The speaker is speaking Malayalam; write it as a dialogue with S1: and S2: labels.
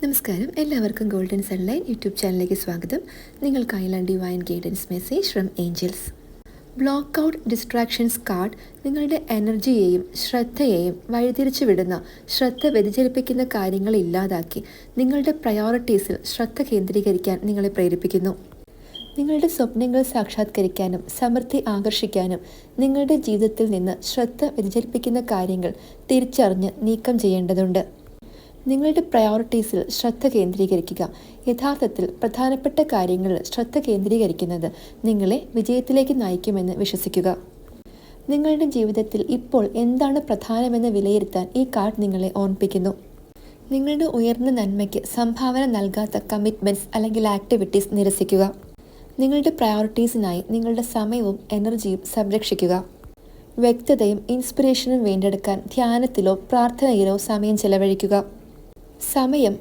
S1: നമസ്കാരം, എല്ലാവർക്കും ഗോൾഡൻ സൺലൈറ്റ് യൂട്യൂബ് ചാനലിലേക്ക് സ്വാഗതം. നിങ്ങൾക്കായുള്ള divine guidance message from angels. Block out distractions card നിങ്ങളുടെ എനർജിയെയും ശ്രദ്ധയെയും വഴിതിരിച്ചു വിടുന്ന, ശ്രദ്ധ വ്യതിചലിപ്പിക്കുന്ന കാര്യങ്ങൾ ഇല്ലാതാക്കി നിങ്ങളുടെ പ്രയോറിറ്റീസിൽ ശ്രദ്ധ കേന്ദ്രീകരിക്കാൻ നിങ്ങളെ പ്രേരിപ്പിക്കുന്നു. നിങ്ങളുടെ സ്വപ്നങ്ങൾ സാക്ഷാത്കരിക്കാനും സമൃദ്ധി ആകർഷിക്കാനും നിങ്ങളുടെ ജീവിതത്തിൽ നിന്ന് ശ്രദ്ധ വ്യതിചലിപ്പിക്കുന്ന കാര്യങ്ങൾ തിരിച്ചറിഞ്ഞ് നീക്കം ചെയ്യേണ്ടതുണ്ട്. നിങ്ങളുടെ പ്രയോറിറ്റീസിൽ ശ്രദ്ധ കേന്ദ്രീകരിക്കുക. യഥാർത്ഥത്തിൽ പ്രധാനപ്പെട്ട കാര്യങ്ങളിൽ ശ്രദ്ധ കേന്ദ്രീകരിക്കുന്നത് നിങ്ങളെ വിജയത്തിലേക്ക് നയിക്കുമെന്ന് വിശ്വസിക്കുക. നിങ്ങളുടെ ജീവിതത്തിൽ ഇപ്പോൾ എന്താണ് പ്രധാനമെന്ന് വിലയിരുത്താൻ ഈ കാർഡ് നിങ്ങളെ ഓർമ്മിപ്പിക്കുന്നു. നിങ്ങളുടെ ഉയർന്ന നന്മയ്ക്ക് സംഭാവന നൽകാത്ത കമ്മിറ്റ്മെൻറ്റ്സ് അല്ലെങ്കിൽ ആക്ടിവിറ്റീസ് നിരസിക്കുക. നിങ്ങളുടെ പ്രയോറിറ്റീസിനായി നിങ്ങളുടെ സമയവും എനർജിയും സംരക്ഷിക്കുക. വ്യക്തതയും ഇൻസ്പിറേഷനും വീണ്ടെടുക്കാൻ ധ്യാനത്തിലോ പ്രാർത്ഥനയിലോ സമയം ചെലവഴിക്കുക. സമയം